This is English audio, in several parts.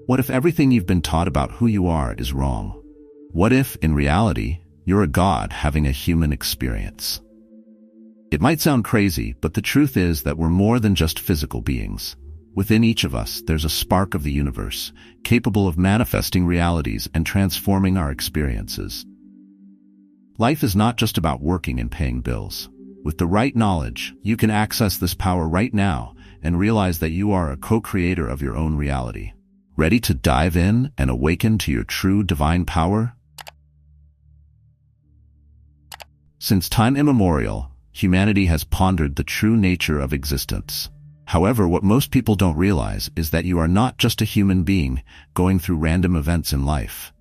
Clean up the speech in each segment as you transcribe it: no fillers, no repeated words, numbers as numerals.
What if everything you've been taught about who you are is wrong? What if, in reality, you're a god having a human experience? It might sound crazy, but the truth is that we're more than just physical beings. Within each of us, there's a spark of the universe, capable of manifesting realities and transforming our experiences. Life is not just about working and paying bills. With the right knowledge, you can access this power right now and realize that you are a co-creator of your own reality. Ready to dive in and awaken to your true divine power? Since time immemorial, humanity has pondered the true nature of existence. However, what most people don't realize is that you are not just a human being going through random events in life.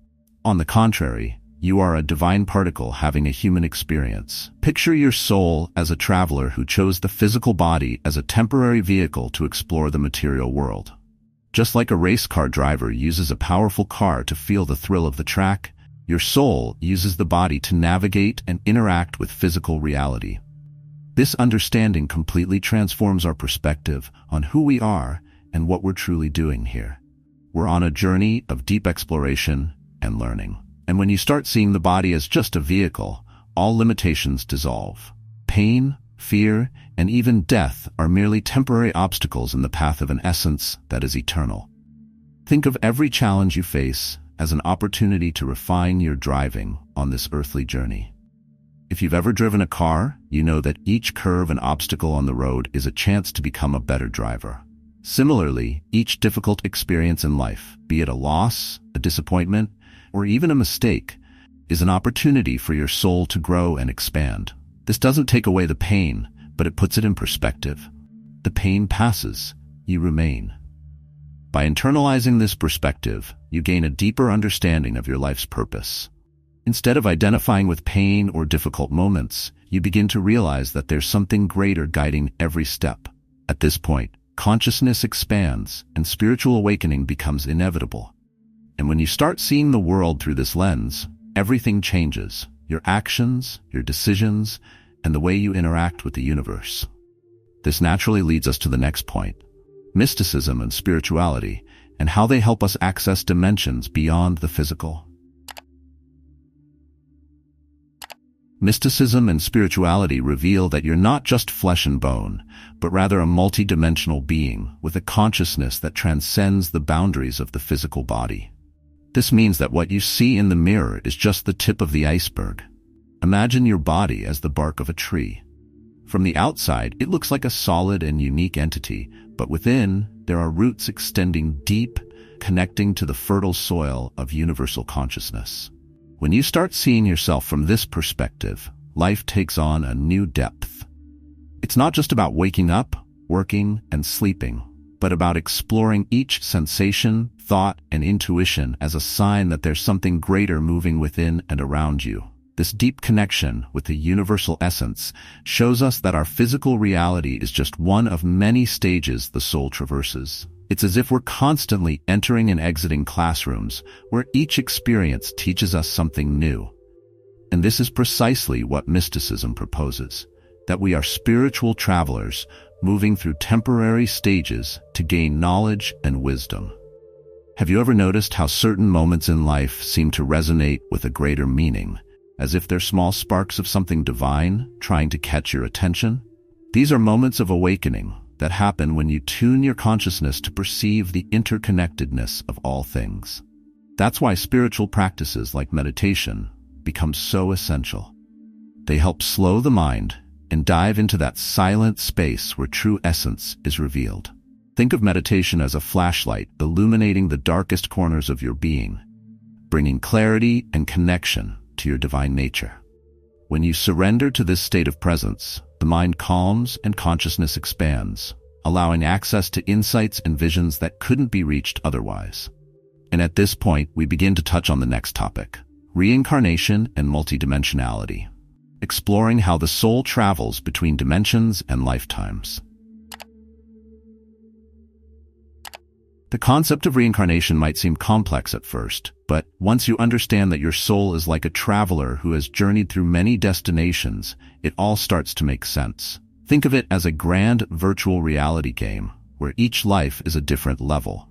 On the contrary, you are a divine particle having a human experience. Picture your soul as a traveler who chose the physical body as a temporary vehicle to explore the material world. Just like a race car driver uses a powerful car to feel the thrill of the track, your soul uses the body to navigate and interact with physical reality. This understanding completely transforms our perspective on who we are and what we're truly doing here. We're on a journey of deep exploration and learning. And when you start seeing the body as just a vehicle, all limitations dissolve. Pain, fear, and even death are merely temporary obstacles in the path of an essence that is eternal. Think of every challenge you face as an opportunity to refine your driving on this earthly journey. If you've ever driven a car, you know that each curve and obstacle on the road is a chance to become a better driver. Similarly, each difficult experience in life, be it a loss, a disappointment, or even a mistake, is an opportunity for your soul to grow and expand. This doesn't take away the pain, but it puts it in perspective. The pain passes, you remain. By internalizing this perspective, you gain a deeper understanding of your life's purpose. Instead of identifying with pain or difficult moments, you begin to realize that there's something greater guiding every step. At this point, consciousness expands and spiritual awakening becomes inevitable. And when you start seeing the world through this lens, everything changes. Your actions, your decisions, and the way you interact with the universe. This naturally leads us to the next point: mysticism and spirituality, and how they help us access dimensions beyond the physical. Mysticism and spirituality reveal that you're not just flesh and bone, but rather a multidimensional being with a consciousness that transcends the boundaries of the physical body. This means that what you see in the mirror is just the tip of the iceberg. Imagine your body as the bark of a tree. From the outside, it looks like a solid and unique entity, but within, there are roots extending deep, connecting to the fertile soil of universal consciousness. When you start seeing yourself from this perspective, life takes on a new depth. It's not just about waking up, working, and sleeping, but about exploring each sensation, thought, and intuition as a sign that there's something greater moving within and around you. This deep connection with the universal essence shows us that our physical reality is just one of many stages the soul traverses. It's as if we're constantly entering and exiting classrooms where each experience teaches us something new. And this is precisely what mysticism proposes, that we are spiritual travelers moving through temporary stages to gain knowledge and wisdom. Have you ever noticed how certain moments in life seem to resonate with a greater meaning, as if they're small sparks of something divine trying to catch your attention? These are moments of awakening that happen when you tune your consciousness to perceive the interconnectedness of all things. That's why spiritual practices like meditation become so essential. They help slow the mind and dive into that silent space where true essence is revealed. Think of meditation as a flashlight illuminating the darkest corners of your being, bringing clarity and connection to your divine nature. When you surrender to this state of presence, the mind calms and consciousness expands, allowing access to insights and visions that couldn't be reached otherwise. And at this point, we begin to touch on the next topic: reincarnation and multidimensionality, exploring how the soul travels between dimensions and lifetimes. The concept of reincarnation might seem complex at first, but once you understand that your soul is like a traveler who has journeyed through many destinations, it all starts to make sense. Think of it as a grand virtual reality game, where each life is a different level.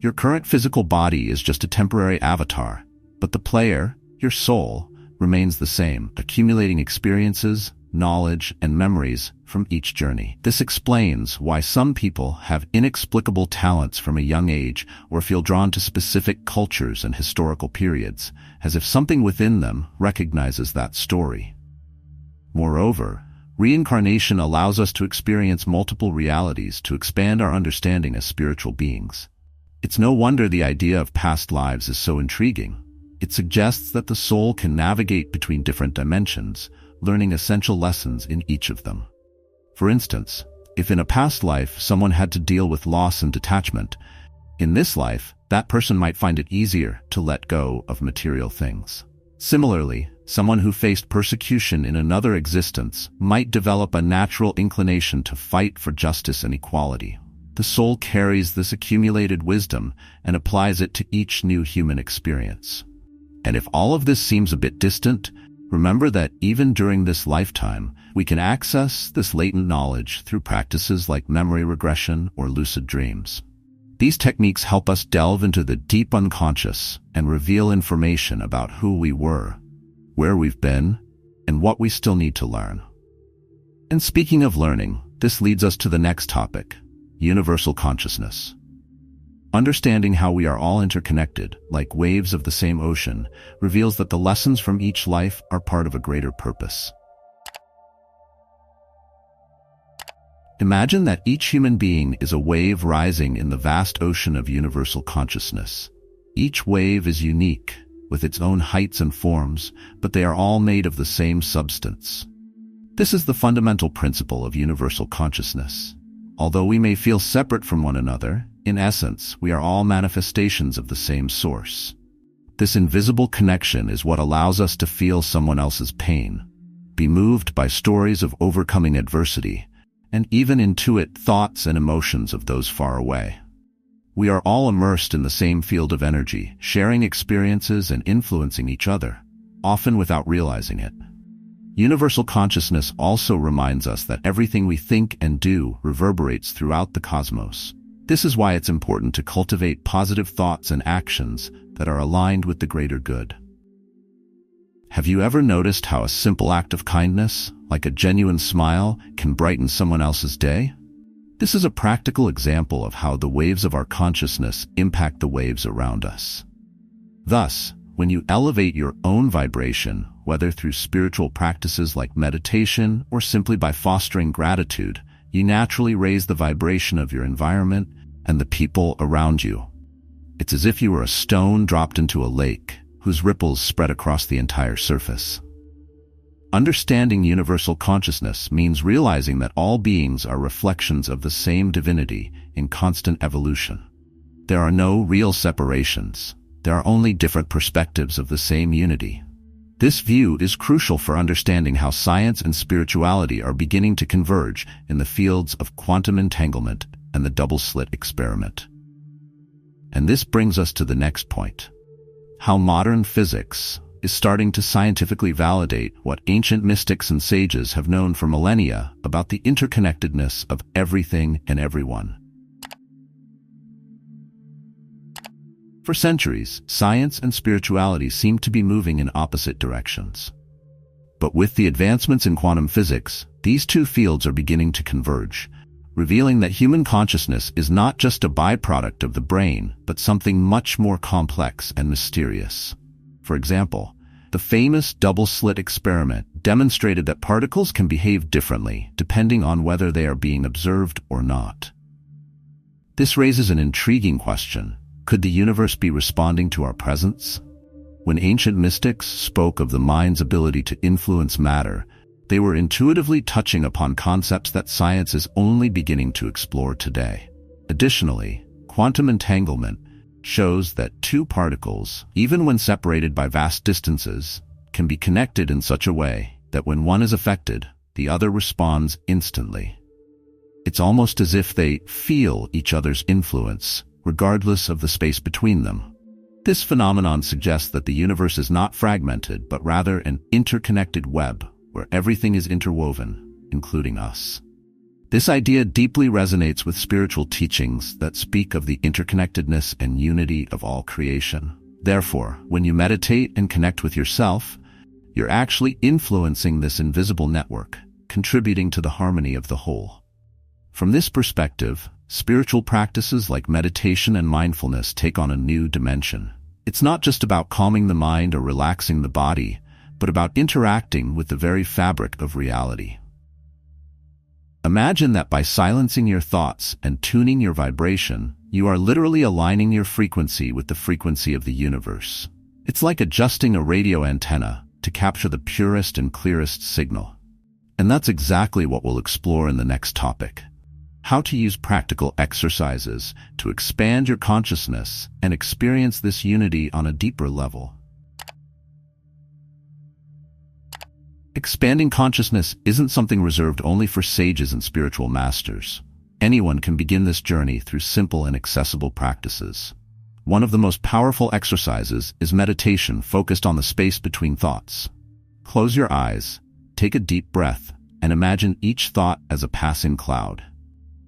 Your current physical body is just a temporary avatar, but the player, your soul, remains the same, accumulating experiences, knowledge, and memories from each journey. This explains why some people have inexplicable talents from a young age or feel drawn to specific cultures and historical periods, as if something within them recognizes that story. Moreover, reincarnation allows us to experience multiple realities to expand our understanding as spiritual beings. It's no wonder the idea of past lives is so intriguing. It suggests that the soul can navigate between different dimensions, learning essential lessons in each of them. For instance, if in a past life someone had to deal with loss and detachment, in this life, that person might find it easier to let go of material things. Similarly, someone who faced persecution in another existence might develop a natural inclination to fight for justice and equality. The soul carries this accumulated wisdom and applies it to each new human experience. And if all of this seems a bit distant, remember that even during this lifetime, we can access this latent knowledge through practices like memory regression or lucid dreams. These techniques help us delve into the deep unconscious and reveal information about who we were, where we've been, and what we still need to learn. And speaking of learning, this leads us to the next topic, universal consciousness. Understanding how we are all interconnected, like waves of the same ocean, reveals that the lessons from each life are part of a greater purpose. Imagine that each human being is a wave rising in the vast ocean of universal consciousness. Each wave is unique, with its own heights and forms, but they are all made of the same substance. This is the fundamental principle of universal consciousness. Although we may feel separate from one another, in essence, we are all manifestations of the same source. This invisible connection is what allows us to feel someone else's pain, be moved by stories of overcoming adversity, and even intuit thoughts and emotions of those far away. We are all immersed in the same field of energy, sharing experiences and influencing each other, often without realizing it. Universal consciousness also reminds us that everything we think and do reverberates throughout the cosmos. This is why it's important to cultivate positive thoughts and actions that are aligned with the greater good. Have you ever noticed how a simple act of kindness, like a genuine smile, can brighten someone else's day? This is a practical example of how the waves of our consciousness impact the waves around us. Thus, when you elevate your own vibration, whether through spiritual practices like meditation or simply by fostering gratitude, you naturally raise the vibration of your environment and the people around you. It's as if you were a stone dropped into a lake, whose ripples spread across the entire surface. Understanding universal consciousness means realizing that all beings are reflections of the same divinity in constant evolution. There are no real separations. There are only different perspectives of the same unity. This view is crucial for understanding how science and spirituality are beginning to converge in the fields of quantum entanglement and the double-slit experiment. And this brings us to the next point: how modern physics is starting to scientifically validate what ancient mystics and sages have known for millennia about the interconnectedness of everything and everyone. For centuries, science and spirituality seemed to be moving in opposite directions. But with the advancements in quantum physics, these two fields are beginning to converge, revealing that human consciousness is not just a byproduct of the brain, but something much more complex and mysterious. For example, the famous double-slit experiment demonstrated that particles can behave differently depending on whether they are being observed or not. This raises an intriguing question. Could the universe be responding to our presence? When ancient mystics spoke of the mind's ability to influence matter, they were intuitively touching upon concepts that science is only beginning to explore today. Additionally, quantum entanglement shows that two particles, even when separated by vast distances, can be connected in such a way that when one is affected, the other responds instantly. It's almost as if they feel each other's influence, regardless of the space between them. This phenomenon suggests that the universe is not fragmented, but rather an interconnected web where everything is interwoven, including us. This idea deeply resonates with spiritual teachings that speak of the interconnectedness and unity of all creation. Therefore, when you meditate and connect with yourself, you're actually influencing this invisible network, contributing to the harmony of the whole. From this perspective, spiritual practices like meditation and mindfulness take on a new dimension. It's not just about calming the mind or relaxing the body, but about interacting with the very fabric of reality. Imagine that by silencing your thoughts and tuning your vibration, you are literally aligning your frequency with the frequency of the universe. It's like adjusting a radio antenna to capture the purest and clearest signal. And that's exactly what we'll explore in the next topic: how to use practical exercises to expand your consciousness and experience this unity on a deeper level. Expanding consciousness isn't something reserved only for sages and spiritual masters. Anyone can begin this journey through simple and accessible practices. One of the most powerful exercises is meditation focused on the space between thoughts. Close your eyes, take a deep breath, and imagine each thought as a passing cloud.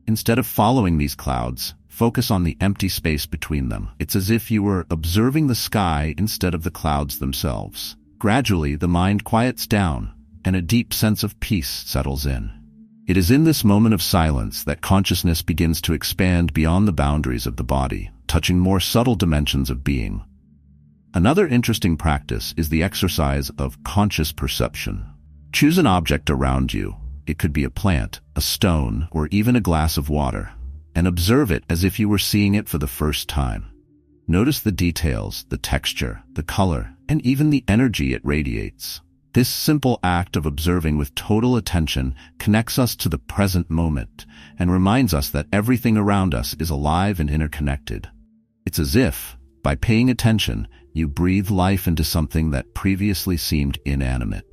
Instead of following these clouds, focus on the empty space between them. It's as if you were observing the sky instead of the clouds themselves. Gradually, the mind quiets down, and a deep sense of peace settles in. It is in this moment of silence that consciousness begins to expand beyond the boundaries of the body, touching more subtle dimensions of being. Another interesting practice is the exercise of conscious perception. Choose an object around you. It could be a plant, a stone, or even a glass of water, and observe it as if you were seeing it for the first time. Notice the details, the texture, the color, and even the energy it radiates. This simple act of observing with total attention connects us to the present moment and reminds us that everything around us is alive and interconnected. It's as if, by paying attention, you breathe life into something that previously seemed inanimate.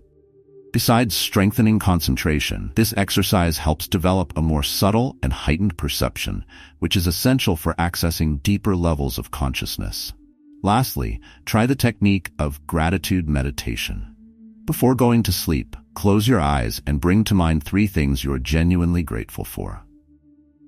Besides strengthening concentration, this exercise helps develop a more subtle and heightened perception, which is essential for accessing deeper levels of consciousness. Lastly, try the technique of gratitude meditation. Before going to sleep, close your eyes and bring to mind 3 things you are genuinely grateful for.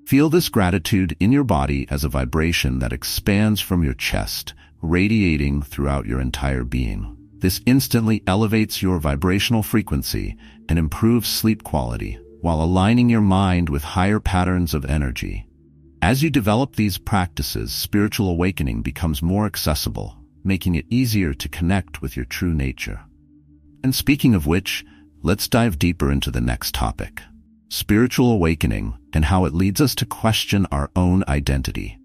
Feel this gratitude in your body as a vibration that expands from your chest, radiating throughout your entire being. This instantly elevates your vibrational frequency and improves sleep quality, while aligning your mind with higher patterns of energy. As you develop these practices, spiritual awakening becomes more accessible, making it easier to connect with your true nature. And speaking of which, let's dive deeper into the next topic: spiritual awakening and how it leads us to question our own identity.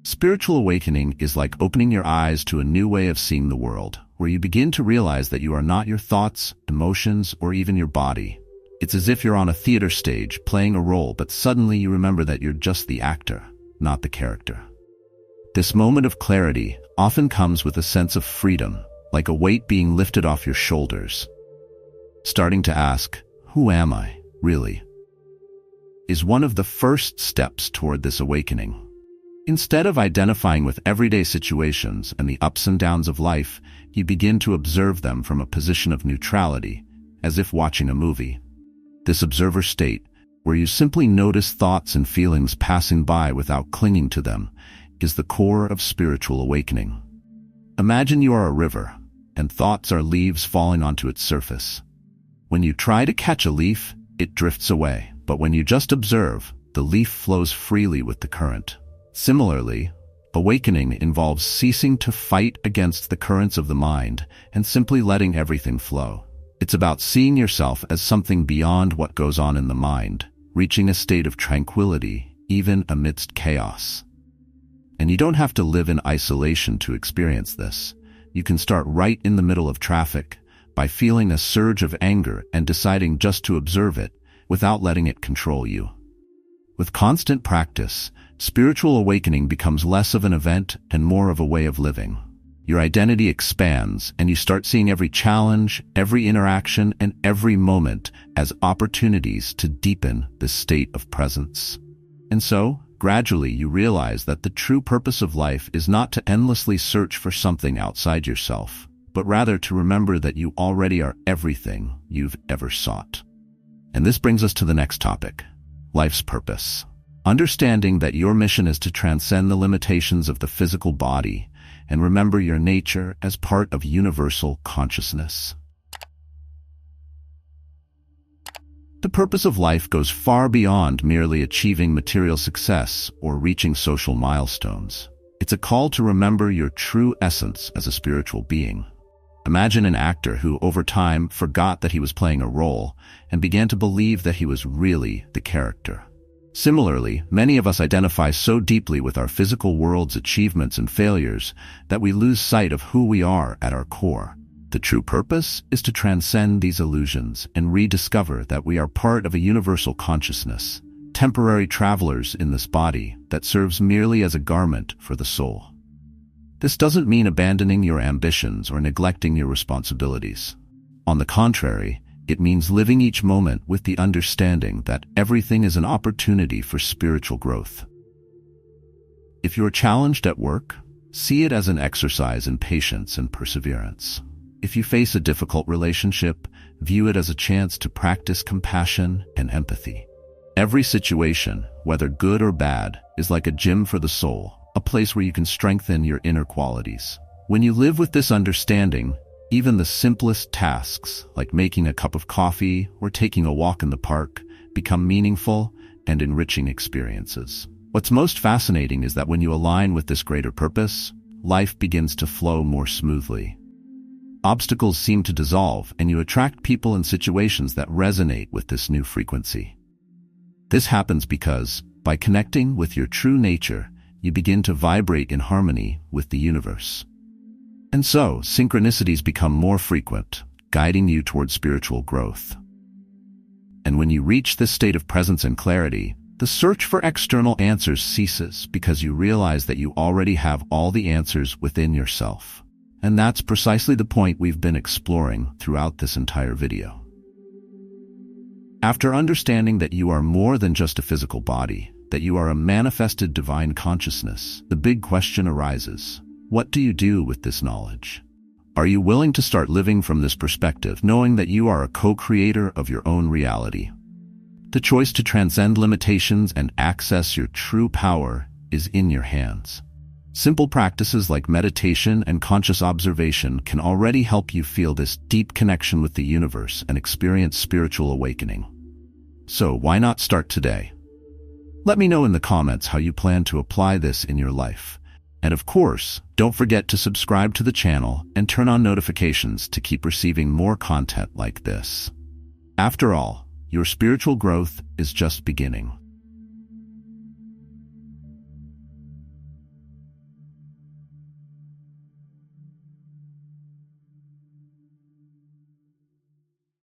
Spiritual awakening is like opening your eyes to a new way of seeing the world, where you begin to realize that you are not your thoughts, emotions, or even your body. It's as if you're on a theater stage playing a role, but suddenly you remember that you're just the actor, not the character. This moment of clarity often comes with a sense of freedom, like a weight being lifted off your shoulders. Starting to ask, "Who am I, really?" is one of the first steps toward this awakening. Instead of identifying with everyday situations and the ups and downs of life, you begin to observe them from a position of neutrality, as if watching a movie. This observer state, where you simply notice thoughts and feelings passing by without clinging to them, is the core of spiritual awakening. Imagine you are a river, and thoughts are leaves falling onto its surface. When you try to catch a leaf, it drifts away, but when you just observe, the leaf flows freely with the current. Similarly, awakening involves ceasing to fight against the currents of the mind and simply letting everything flow. It's about seeing yourself as something beyond what goes on in the mind, reaching a state of tranquility, even amidst chaos. And you don't have to live in isolation to experience this. You can start right in the middle of traffic by feeling a surge of anger and deciding just to observe it without letting it control you. With constant practice, spiritual awakening becomes less of an event and more of a way of living. Your identity expands, and you start seeing every challenge, every interaction, and every moment as opportunities to deepen this state of presence. And so, gradually you realize that the true purpose of life is not to endlessly search for something outside yourself, but rather to remember that you already are everything you've ever sought. And this brings us to the next topic, life's purpose. Understanding that your mission is to transcend the limitations of the physical body and remember your nature as part of universal consciousness. The purpose of life goes far beyond merely achieving material success or reaching social milestones. It's a call to remember your true essence as a spiritual being. Imagine an actor who, over time, forgot that he was playing a role and began to believe that he was really the character. Similarly, many of us identify so deeply with our physical world's achievements and failures that we lose sight of who we are at our core. The true purpose is to transcend these illusions and rediscover that we are part of a universal consciousness, temporary travelers in this body that serves merely as a garment for the soul. This doesn't mean abandoning your ambitions or neglecting your responsibilities. On the contrary, it means living each moment with the understanding that everything is an opportunity for spiritual growth. If you're challenged at work, see it as an exercise in patience and perseverance. If you face a difficult relationship, view it as a chance to practice compassion and empathy. Every situation, whether good or bad, is like a gym for the soul, a place where you can strengthen your inner qualities. When you live with this understanding, even the simplest tasks, like making a cup of coffee or taking a walk in the park, become meaningful and enriching experiences. What's most fascinating is that when you align with this greater purpose, life begins to flow more smoothly. Obstacles seem to dissolve, and you attract people and situations that resonate with this new frequency. This happens because, by connecting with your true nature, you begin to vibrate in harmony with the universe. And so, synchronicities become more frequent, guiding you towards spiritual growth. And when you reach this state of presence and clarity, the search for external answers ceases because you realize that you already have all the answers within yourself. And that's precisely the point we've been exploring throughout this entire video. After understanding that you are more than just a physical body, that you are a manifested divine consciousness, the big question arises: what do you do with this knowledge? Are you willing to start living from this perspective, knowing that you are a co-creator of your own reality? The choice to transcend limitations and access your true power is in your hands. Simple practices like meditation and conscious observation can already help you feel this deep connection with the universe and experience spiritual awakening. So why not start today? Let me know in the comments how you plan to apply this in your life. And of course, don't forget to subscribe to the channel and turn on notifications to keep receiving more content like this. After all, your spiritual growth is just beginning.